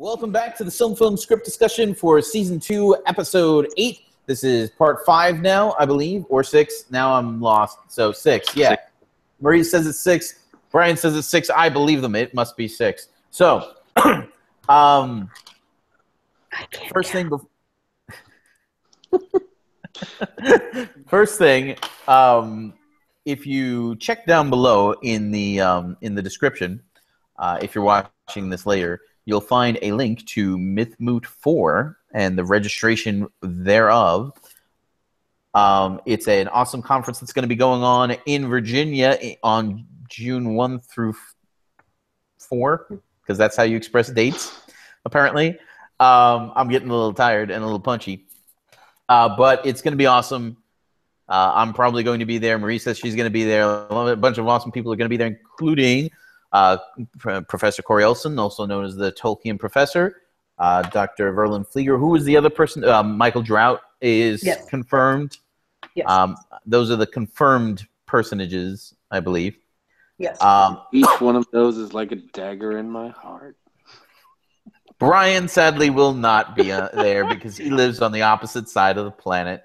Welcome back to the SilmFilm script discussion for Season 2, Episode 8. This is Part 5 now, I believe, or 6. Now I'm lost. So 6, yeah. Marie says it's 6. Brian says it's 6. I believe them. It must be 6. So, first thing, if you check down below in the description, if you're watching this later, you'll find a link to MythMoot 4 and the registration thereof. It's an awesome conference that's going to be going on in Virginia on June 1 through 4, because that's how you express dates, apparently. I'm getting a little tired and a little punchy. But it's going to be awesome. I'm probably going to be there. Marie says she's going to be there. A bunch of awesome people are going to be there, including Professor Corey Olson, also known as the Tolkien Professor, Dr. Verlin Flieger. Who is the other person? Michael Drought is confirmed. Yes. Those are the confirmed personages, I believe. Yes. Each one of those is like a dagger in my heart. Brian, sadly, will not be there because he lives on the opposite side of the planet.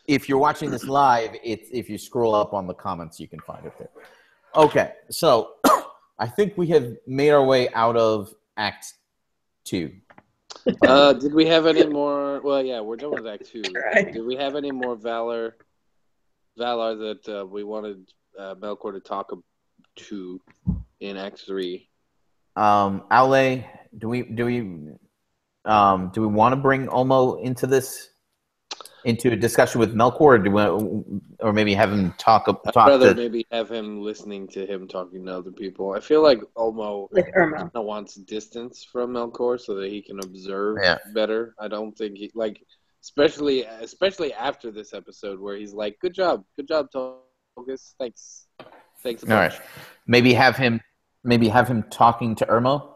If you're watching this live, if you scroll up on the comments, you can find it there. Okay, so I think we have made our way out of Act 2. Did we have any more? Well, yeah, we're done with Act 2. Right. Did we have any more Valar that we wanted Melkor to talk to in Act 3? Aule, do we want to bring Ulmo into this? Into a discussion with Melkor, or maybe have him talk? I'd rather maybe have him listening to him talking to other people. I feel like Ulmo kind of wants distance from Melkor so that he can observe better. I don't think he especially after this episode where he's like, "Good job, Togus. Thanks." All right, maybe have him talking to Irmo.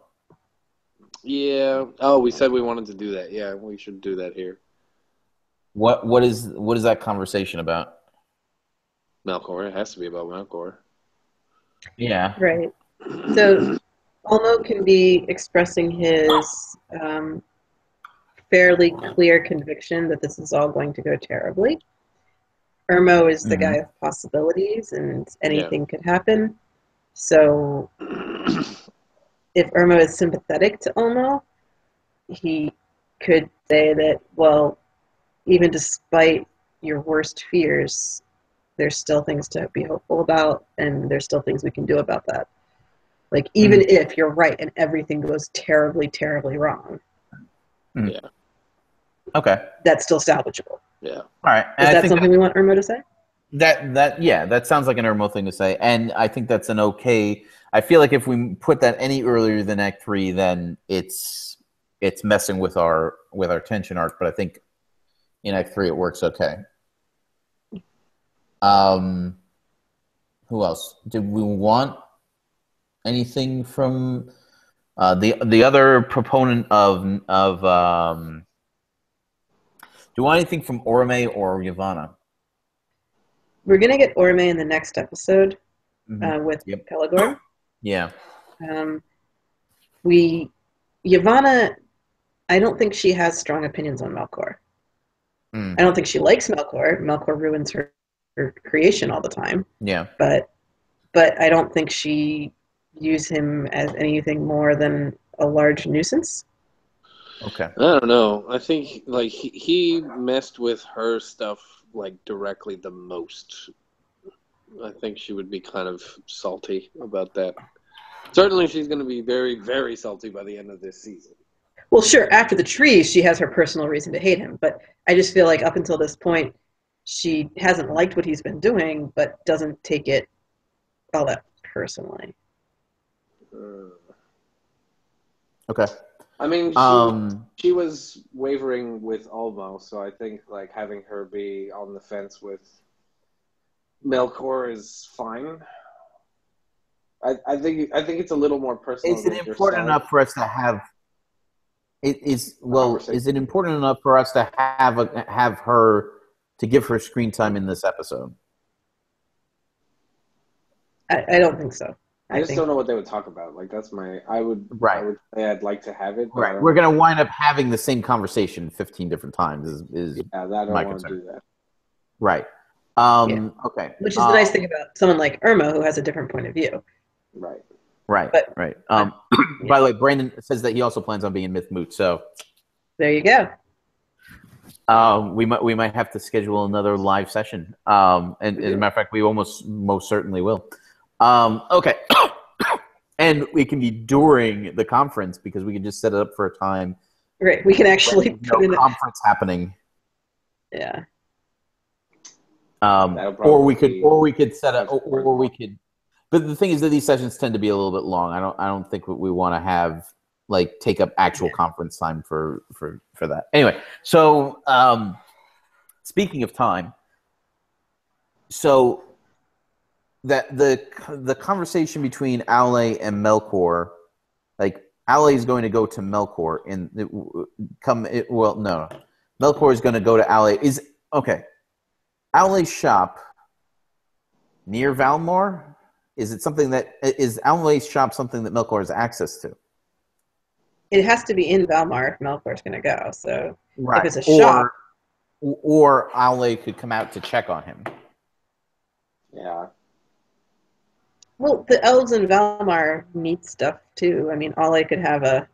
Yeah. Oh, we said we wanted to do that. Yeah, we should do that here. What is that conversation about? Melkor. It has to be about Melkor. Yeah. Right. So Ulmo can be expressing his fairly clear conviction that this is all going to go terribly. Irmo is the guy of possibilities, and anything could happen. So if Irmo is sympathetic to Ulmo, he could say that, well, even despite your worst fears, there's still things to be hopeful about, and there's still things we can do about that. Like, even if you're right and everything goes terribly, terribly wrong. Yeah. Okay. That's still salvageable. Yeah. All right. Is that something we want Irmo to say? That sounds like an Irmo thing to say, and I think that's an okay. I feel like if we put that any earlier than Act 3, then it's messing with our tension arc. But I think in Act 3 it works okay. Who else? Did we want anything from the other proponent of do you want anything from Orome or Yavanna? We're going to get Orome in the next episode with Pelargorn. Yeah. Yavanna, I don't think she has strong opinions on Melkor. I don't think she likes Melkor. Melkor ruins her creation all the time. Yeah. But I don't think she views him as anything more than a large nuisance. Okay. I don't know. I think he messed with her stuff directly the most. I think she would be kind of salty about that. Certainly she's going to be very, very salty by the end of this season. Well, sure, after the trees, she has her personal reason to hate him, but I just feel like up until this point, she hasn't liked what he's been doing, but doesn't take it all that personally. Okay. I mean, she was wavering with Ulmo, so I think having her be on the fence with Melkor is fine. I think it's a little more personal. Is it important enough for us to have? Is it important enough for us to have her to give her screen time in this episode? I don't think so. I just don't know what they would talk about. Like that's my. I would say I'd like to have it. But right. We're gonna wind up having the same conversation 15 different times. Is I don't want to do that. Right. Okay. Which is the nice thing about someone like Irmo, who has a different point of view. Right. Right. But, right. By the way, Brandon says that he also plans on being in Myth Moot. So there you go. We might have to schedule another live session. And as a matter of fact, we most certainly will. Okay. And it can be during the conference because we can just set it up for a time. Right. We can actually put in conference happening. Yeah. Or we could set up, or we could. But the thing is that these sessions tend to be a little bit long. I don't think we want to have take up actual conference time for that. Anyway, so speaking of time, so that the conversation between Aule and Melkor, Aule is going to go to Melkor Melkor is going to go to Aule. Aule's shop near Valmor? Is Aule's shop something that Melkor has access to? It has to be in Valmar if Melkor's going to go. So right. If it's a shop, or Aule could come out to check on him. Yeah. Well, the elves in Valmar need stuff too. I mean, Aule could have a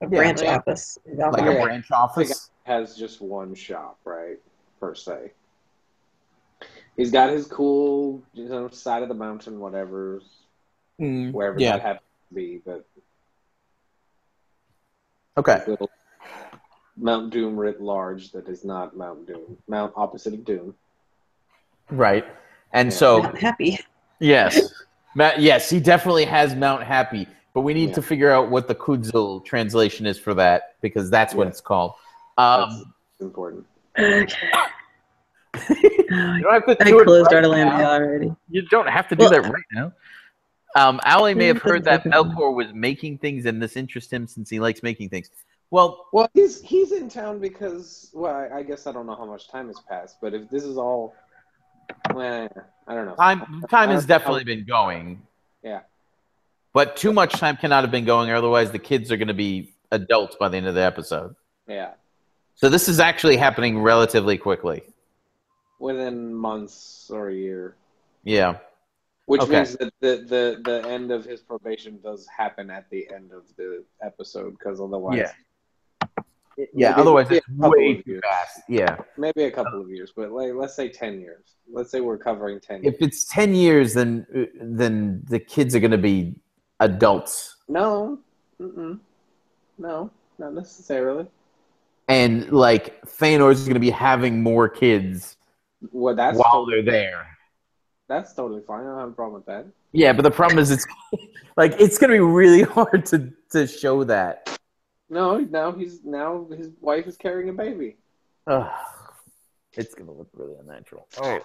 branch office in Valmar. Like a branch office? Has just one shop, right? Per se. He's got his cool, side of the mountain, whatever, wherever that happens to be. But okay, little Mount Doom writ large that is not Mount Doom, Mount opposite of Doom. Right, and so Mount Happy. Yes, yes, he definitely has Mount Happy, but we need to figure out what the Kudzil translation is for that because that's what it's called. That's important. Okay. You don't have to I closed Artalandia already. You don't have to do that right now. Aule may have heard that Melkor was making things, and this interests him since he likes making things. Well, he's in town because I guess I don't know how much time has passed, but if this is all, I don't know. Time has definitely been going. Yeah, but too much time cannot have been going, otherwise the kids are going to be adults by the end of the episode. Yeah. So this is actually happening relatively quickly. Within months or a year. Yeah. Which means that the end of his probation does happen at the end of the episode, because otherwise... Yeah, otherwise it's way too fast. Yeah. Maybe a couple of years, but let's say 10 years. Let's say we're covering 10 years. If it's 10 years, then the kids are going to be adults. No. No, not necessarily. And, Feanor is going to be having more kids while they're there. That's totally fine. I don't have a problem with that. Yeah, but the problem is it's going to be really hard to show that. No, now his wife is carrying a baby. It's going to look really unnatural. Oh.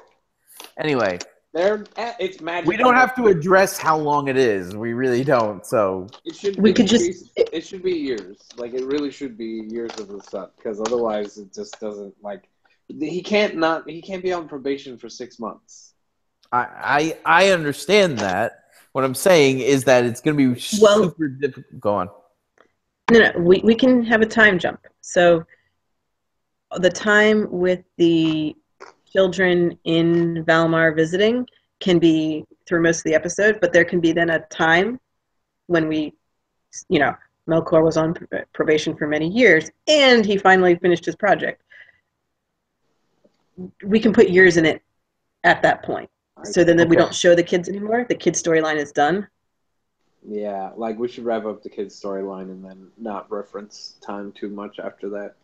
Anyway. It's magic. We don't have to address how long it is. We really don't. So it should be years. It really should be years of the sun, because otherwise it just doesn't he can't be on probation for 6 months. I understand that. What I'm saying is that it's going to be super difficult. Go on. No, we can have a time jump. So the time with the children in Valmar visiting can be through most of the episode, but there can be then a time when Melkor was on probation for many years and he finally finished his project. We can put years in it at that point. So then we don't show the kids anymore. The kids' storyline is done. Yeah, we should wrap up the kids' storyline and then not reference time too much after that.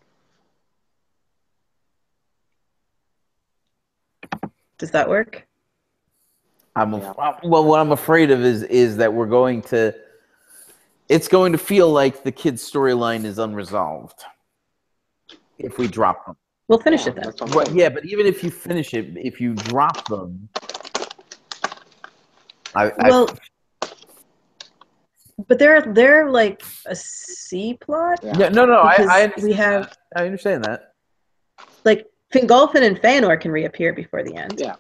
Does that work? Well, what I'm afraid of is that it's going to feel like the kids' storyline is unresolved if we drop them. We'll finish it then. Yeah, but even if you finish it, if you drop them, but they're like a C plot. Yeah, no, I understand that. Fingolfin and Feanor can reappear before the end. Yeah.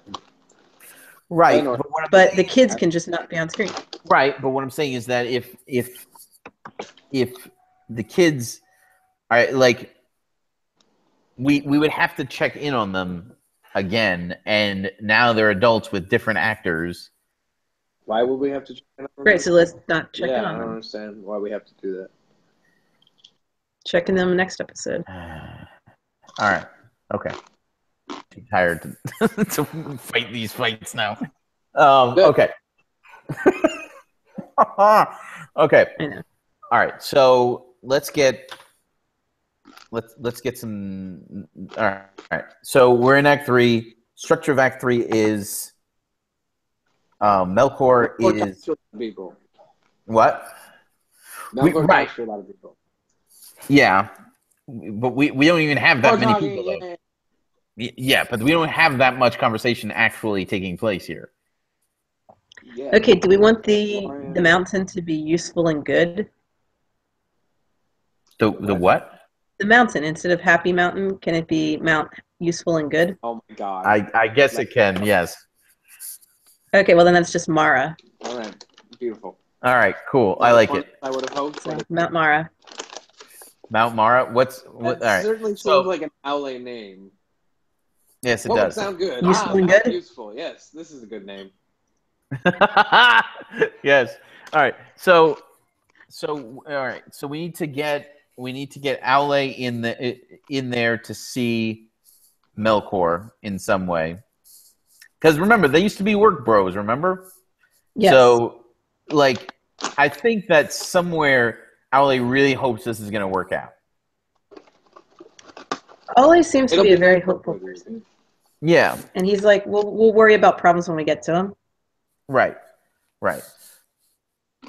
Right. But the kids can just not be on screen. Right, but what I'm saying is that if the kids are like, we would have to check in on them again, and now they're adults with different actors. Why would we have to check in on them? Great, so let's not check in on them. I don't understand why we have to do that. Check in them next episode. All right. Okay. I'm tired to fight these fights now. Okay. Okay. I know. All right. So let's get some. All right. So we're in Act 3. Structure of Act 3 is Melkor is people. What? Melkor talks to a lot of people. Yeah, but we don't even have that many people though. Yeah, but we don't have that much conversation actually taking place here. Yeah. Okay, do we want the mountain to be useful and good? The what? The mountain, instead of Happy Mountain, can it be Mount Useful and Good? Oh my god. I guess it can, yes. Okay, well then that's just Mara. All right, beautiful. All right, cool. I like it. I would have hoped. So, Mount Mara. Mount Mara? What? All right. Certainly seems like an Aule name. Yes, it does. Would sound good. Useful and good? Useful, yes. This is a good name. Yes. All right. So all right. So we need to get Aule in there to see Melkor in some way. Because remember, they used to be work bros, remember? Yes. So, like, I think that somewhere Aule really hopes this is going to work out. Aule seems to be a very hopeful person. Yeah. And he's like, we'll worry about problems when we get to them. Right.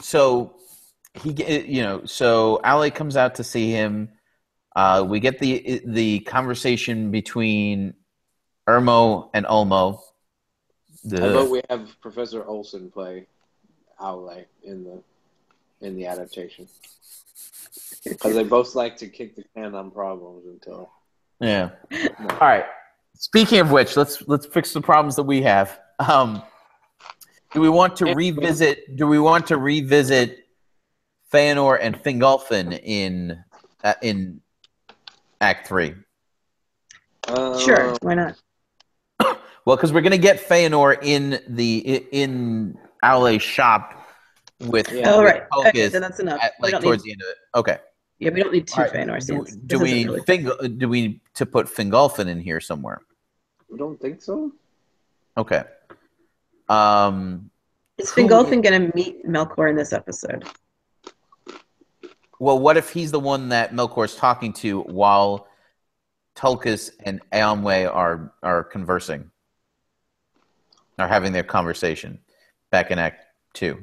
So, so Aule comes out to see him. We get the conversation between Irmo and Ulmo. Although we have Professor Olsen play Aule in the adaptation, because they both like to kick the can on problems until. Yeah. All right. Speaking of which, let's fix the problems that we have. Do we want to revisit? Do we want to revisit Feanor and Fingolfin in Act 3? Sure. Why not? Well, because we're gonna get Feanor in Aule's shop with. Oh right. Okay, then that's enough. Towards the end of it. Okay. Yeah, we don't need two Feanor scenes. Do we to put Fingolfin in here somewhere? I don't think so. Okay. Is Fingolfin going to meet Melkor in this episode? Well, what if he's the one that Melkor's talking to while Tulkas and Eonwe are conversing? Are having their conversation back in Act 2.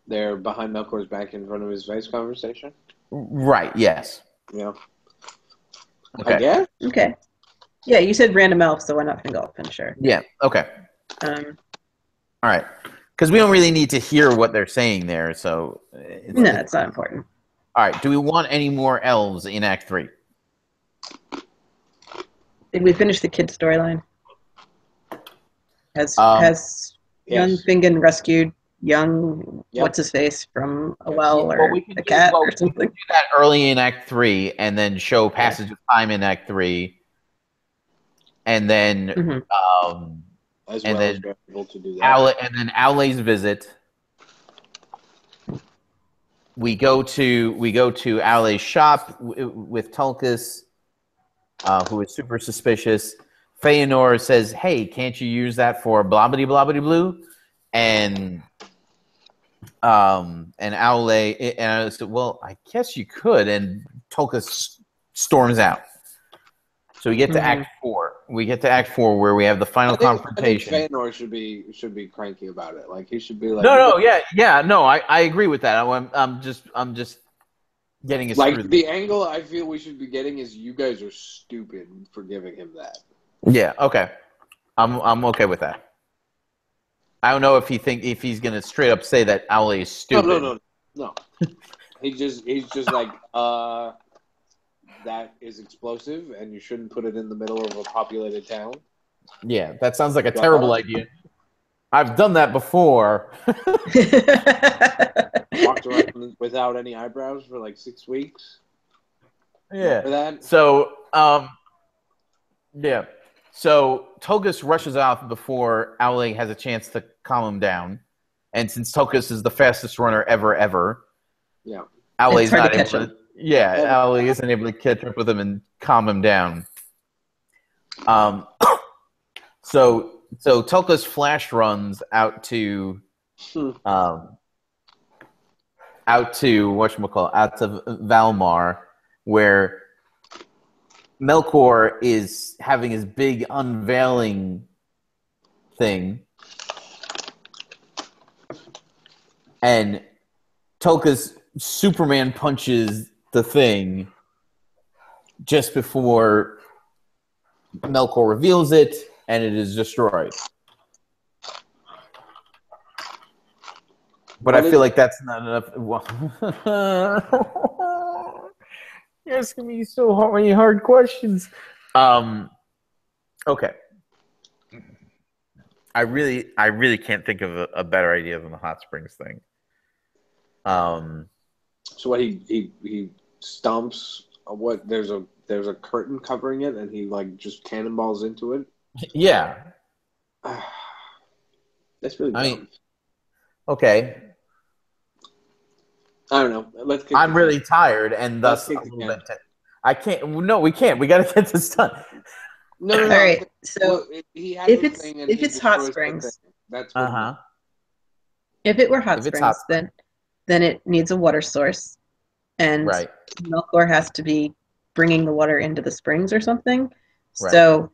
They're behind Melkor's back in front of his face conversation? Right, yes. Yeah. Okay. I guess? Okay. Yeah, you said random elf, so why not Fingolfin? Sure. Yeah, okay. All right. Because we don't really need to hear what they're saying there, so... it's not important. All right, do we want any more elves in Act 3? Did we finish the kid storyline? Has young Fingin rescued young what's-his-face from a well or a cat or something? We can do that early in Act 3 and then show passage of time in Act 3. And then... As well as being able to do that. Aule's visit. We go to Aule's shop with Tulkas, who is super suspicious. Feanor says, "Hey, can't you use that for blobbity blobbity blue?" And Aule and I said, "Well, I guess you could." And Tulkas storms out. So we get to Act 4. We get to Act 4 where we have the final confrontation. I think Feanor should be cranky about it. Like he should be like, no, I agree with that. I'm just getting his like the angle I feel we should be getting is you guys are stupid for giving him that. Yeah, okay. I'm okay with that. I don't know if he's gonna straight up say that Aule is stupid. No. he's just like that is explosive, and you shouldn't put it in the middle of a populated town. Yeah, that sounds like a terrible idea. I've done that before. Walked around without any eyebrows for like 6 weeks. Yeah. That? So, yeah. So Tokus rushes out before Aule has a chance to calm him down. And since Tokus is the fastest runner ever, yeah, Aule's not able to. Yeah, Aule isn't able to catch up with him and calm him down. So Tokus flash runs out to Valmar, where Melkor is having his big unveiling thing, and Tokus Superman punches the thing just before Melkor reveals it, and it is destroyed. But I feel like that's not enough. You're asking me so many hard questions. Okay. I really can't think of a better idea than the hot springs thing. So what he stomps what there's a curtain covering it, and he like just cannonballs into it. Yeah. That's really dumb. I mean, okay. I don't know. I'm really tired, and thus a little bit. I can't. No, we can't. We got to get this done. No. All right. So if it's hot springs, that's what if it were hot springs, then it needs a water source, and Melkor has to be bringing the water into the springs or something. Right. So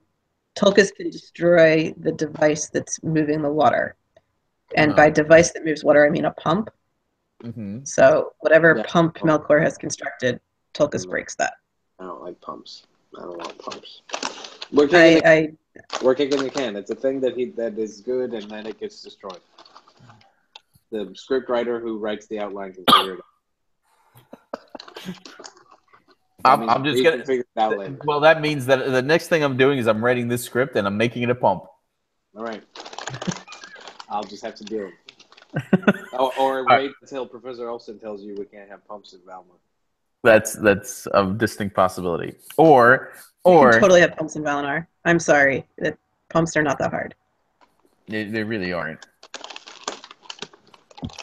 Tulkas can destroy the device that's moving the water, and by device that moves water, I mean a pump. Mm-hmm. So whatever pump Melkor has constructed, Tulkas breaks that. I don't like pumps. I don't want pumps. We're kicking the can. It's a thing that is good, and then it gets destroyed. The script writer who writes the outline can figure it out. I'm just gonna figure it out later. Well, that means that the next thing I'm doing is I'm writing this script and I'm making it a pump. All right. I'll just have to do it. or wait until Professor Olsen tells you we can't have pumps in Valmar. That's a distinct possibility. Or you can totally have pumps in Valinor. I'm sorry, pumps are not that hard. They really aren't.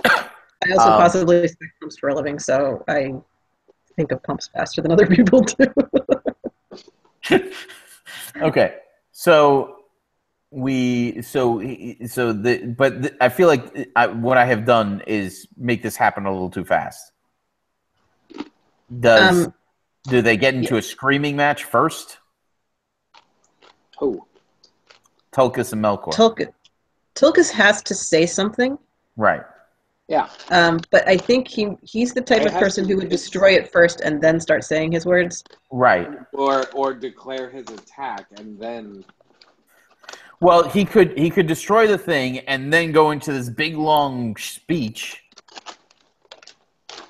I also possibly expect pumps for a living, so I think of pumps faster than other people do. Okay, I feel like what I have done is make this happen a little too fast. Do they get into a screaming match first? Who? Tulkas and Melkor. Tulkas has to say something. Right. Yeah. But I think he's the type of person who would destroy it first and then start saying his words. Right. Or declare his attack and then. Well, he could destroy the thing and then go into this big long speech.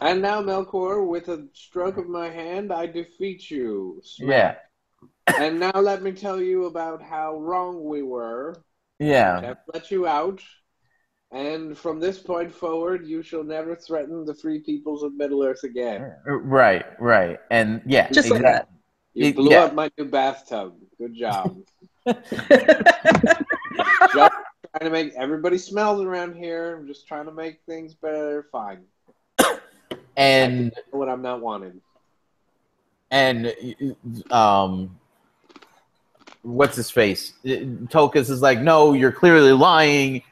And now, Melkor, with a stroke of my hand, I defeat you. Yeah. And now let me tell you about how wrong we were. Yeah. I've let you out. And from this point forward, you shall never threaten the free peoples of Middle-earth again. Right. And yeah. Just like that. You blew up my new bathtub. Good job. Just trying to make everybody smells around here. I'm just trying to make things better. Fine. And what I'm not wanted. And what's his face? Tulkas is like, no, you're clearly lying.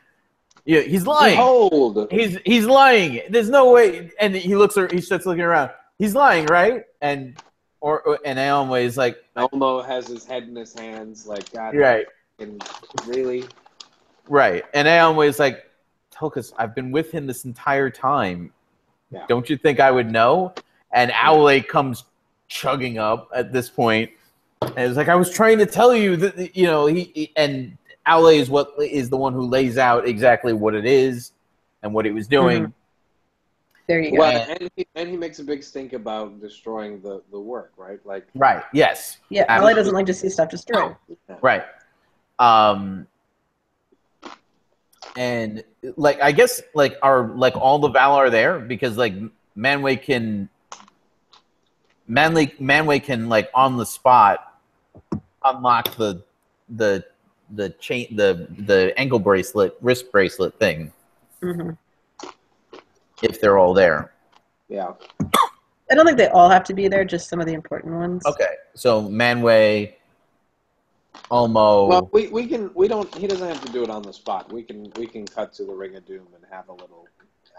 Yeah, he's lying. Behold. He's lying. There's no way. And he starts looking around. He's lying, right? And Ulmo is like, Ulmo has his head in his hands, like, God. Right. And really. Right. And Ulmo is like, Tulkas, I've been with him this entire time. Yeah. Don't you think I would know? And Aule comes chugging up at this point, and it's like, I was trying to tell you that, and Aule is the one who lays out exactly what it is and what he was doing. Mm-hmm. There you go. Well, and he makes a big stink about destroying the work, right? Like, right. Yes. Yeah. Aule doesn't like to see stuff destroyed. Right. And like I guess like are like all the Valar there because like Manwë can like on the spot unlock the chain the ankle bracelet wrist bracelet thing if they're all there. Yeah. I don't think they all have to be there, just some of the important ones. Okay, so Manwë, Ulmo. Well, he doesn't have to do it on the spot. We can cut to the Ring of Doom and have a little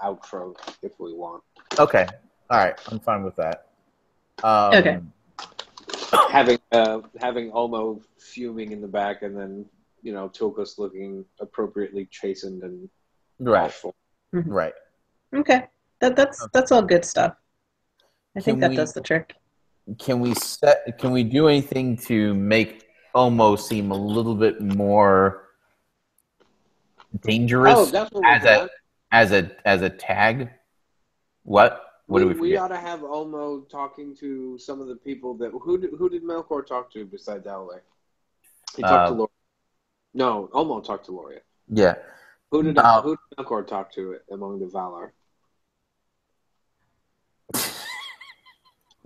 outro if we want. Okay, all right, I'm fine with that. Okay. Having Ulmo fuming in the back, and then Tulkas looking appropriately chastened and bashful. Right. Okay, that's all good stuff. I think that does the trick. Can we do anything to make Ulmo seem a little bit more dangerous as a tag? What do we forget? We ought to have Ulmo talking to some of the people that who did Melkor talk to besides Aule? He talked to Loria. No, Ulmo talked to Loria. Yeah. Who did Melkor talk to among the Valar?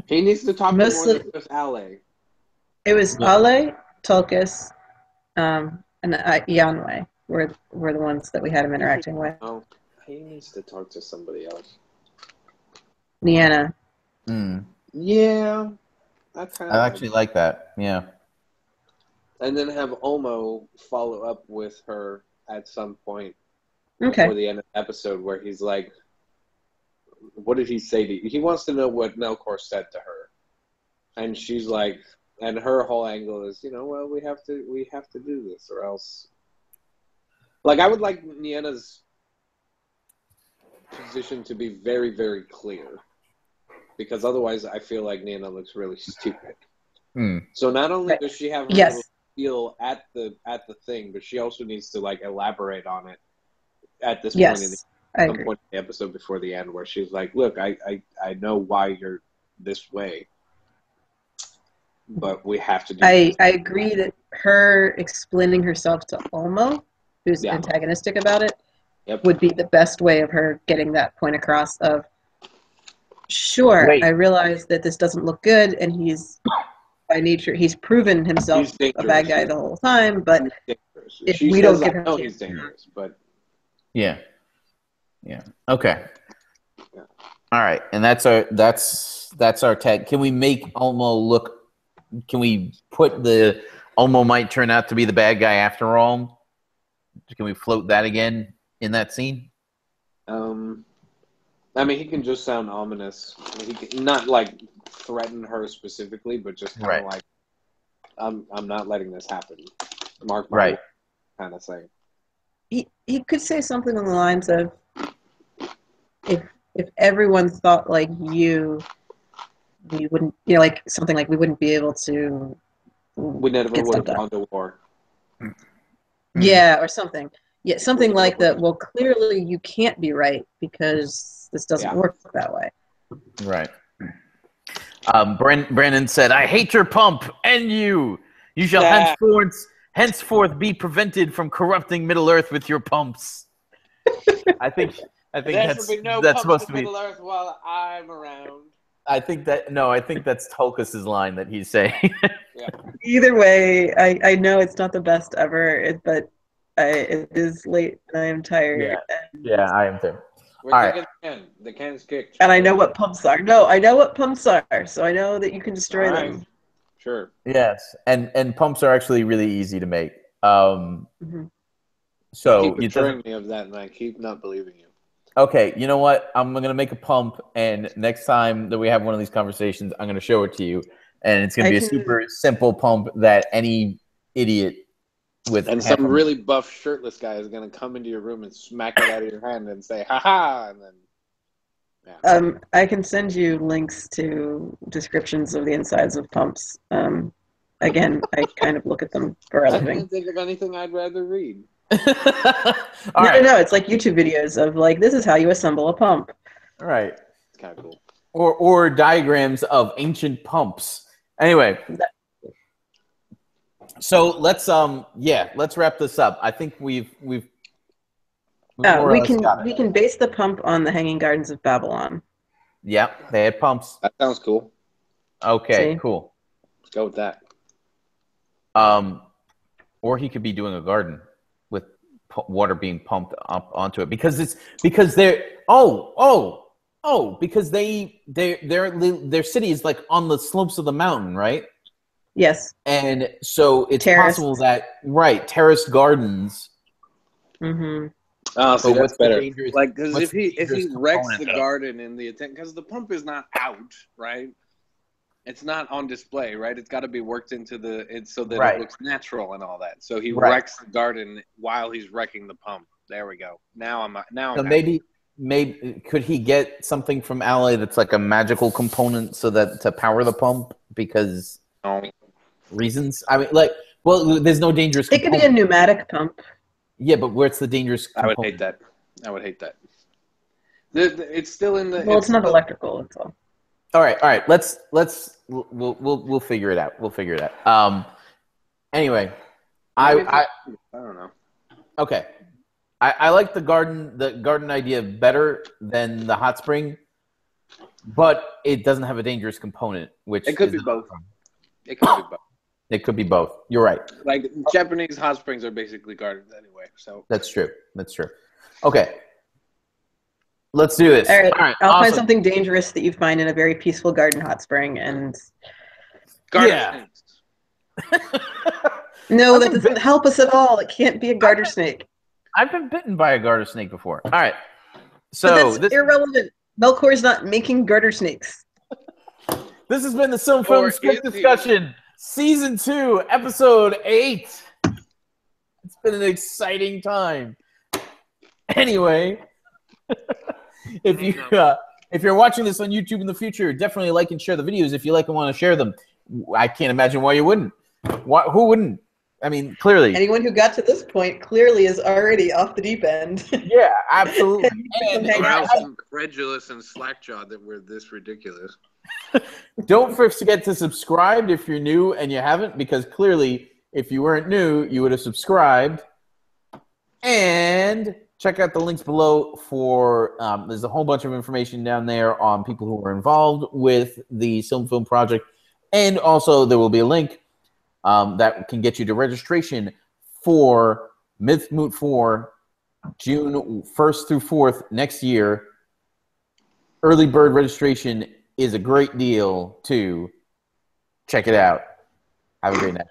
He needs to talk to more than just Aule. It was Aule, Tulkas, and Ianwe were the ones that we had him interacting with. Oh, he needs to talk to somebody else. Nienna. Yeah. I actually like that. Yeah. And then have Ulmo follow up with her at some point before the end of the episode where he's like, what did he say to you? He wants to know what Melkor said to her. And she's like, and her whole angle is, well, we have to do this or else. Like, I would like Nienna's position to be very, very clear. Because otherwise I feel like Nienna looks really stupid. So not only does she have her little feel at the thing, but she also needs to like elaborate on it at this point in the episode before the end, where she's like, "Look, I know why you're this way, but we have to do." I agree that her explaining herself to Ulmo, who's antagonistic about it, would be the best way of her getting that point across. Of sure, I realize that this doesn't look good, and he's by nature he's proven himself a bad guy the whole time. But if we don't give him, he's dangerous, but yeah. Okay. Yeah. All right, and that's our tag. Can we make Ulmo look? Can we put the Ulmo might turn out to be the bad guy after all? Can we float that again in that scene? I mean, he can just sound ominous. He can, not like threaten her specifically, but just kind of like, I'm not letting this happen. Mark my word kind of thing. He could say something along the lines of, if everyone thought like you, we wouldn't, like something like we wouldn't be able to. We never would have gone to war. Yeah, or something. Yeah, something like that. Well, clearly you can't be right because this doesn't work that way. Right. Brandon said, "I hate your pump and you. You shall henceforth be prevented from corrupting Middle Earth with your pumps." I think that's supposed to be Middle Earth while I'm around. I think that's Tulkas' line that he's saying. Either way, I know it's not the best ever, but it is late and I am tired. Yeah, I am too. We're kicking the can. The can's kicked. And I know what pumps are. No, I know what pumps are, so I know that you can destroy them. Sure. Yes, and pumps are actually really easy to make. So you keep assuring me of that, and I keep not believing you. Okay, you know what? I'm going to make a pump, and next time that we have one of these conversations, I'm going to show it to you. And it's going to be a super simple pump that any idiot with... And some really buff shirtless guy is going to come into your room and smack it out of your hand and say, ha-ha, and then... Yeah. I can send you links to descriptions of the insides of pumps. Again, I kind of look at them for other things. I can't think of anything I'd rather read. No, it's like YouTube videos of like, this is how you assemble a pump. All right. It's kind of cool. Or diagrams of ancient pumps. Anyway. So let's wrap this up. I think we've We can base the pump on the Hanging Gardens of Babylon. Yeah, they had pumps. That sounds cool. Okay, See? cool. Let's go with that. Or he could be doing a garden with water being pumped up onto it because their city is like on the slopes of the mountain, right? Yes. And so it's possible that terraced gardens. Mm-hmm. Oh, see, that's better. Like, because if he wrecks the garden in the attempt, because the pump is not out, right? It's not on display, right? It's got to be worked into so that it looks natural and all that. So he wrecks the garden while he's wrecking the pump. There we go. Now so maybe could he get something from Aule that's like a magical component so that to power the pump because reasons? I mean, there's no dangerous. It could be a pneumatic pump. Yeah, but where's the dangerous component? I would hate that. It's still in the. Well, it's not electrical. That's all. All right. We'll figure it out. We'll figure it out. Anyway, I don't know. Okay, I like the garden idea better than the hot spring, but it doesn't have a dangerous component. Which it could be both. It could be both. It could be both. You're right. Like Japanese hot springs are basically gardens anyway. So that's true. Okay. Let's do this. All right. I'll find something dangerous that you find in a very peaceful garden hot spring and garter snakes. No, that doesn't help us at all. It can't be a garter snake. I've been bitten by a garter snake before. All right. So that's irrelevant. Melkor's not making garter snakes. This has been the SilmFilm script discussion. Season 2, Episode 8. It's been an exciting time. Anyway, if you're watching this on YouTube in the future, definitely like and share the videos if you like and want to share them. I can't imagine why you wouldn't. Who wouldn't? I mean, clearly. Anyone who got to this point clearly is already off the deep end. Yeah, absolutely. I'm incredulous and slack-jawed that we're this ridiculous. Don't forget to subscribe if you're new and you haven't, because clearly, if you weren't new, you would have subscribed. And check out the links below for there's a whole bunch of information down there on people who were involved with the SilmFilm project, and also there will be a link that can get you to registration for Mythmoot 4, June 1st through 4th next year. Early bird registration is a great deal too. Check it out. Have a great night.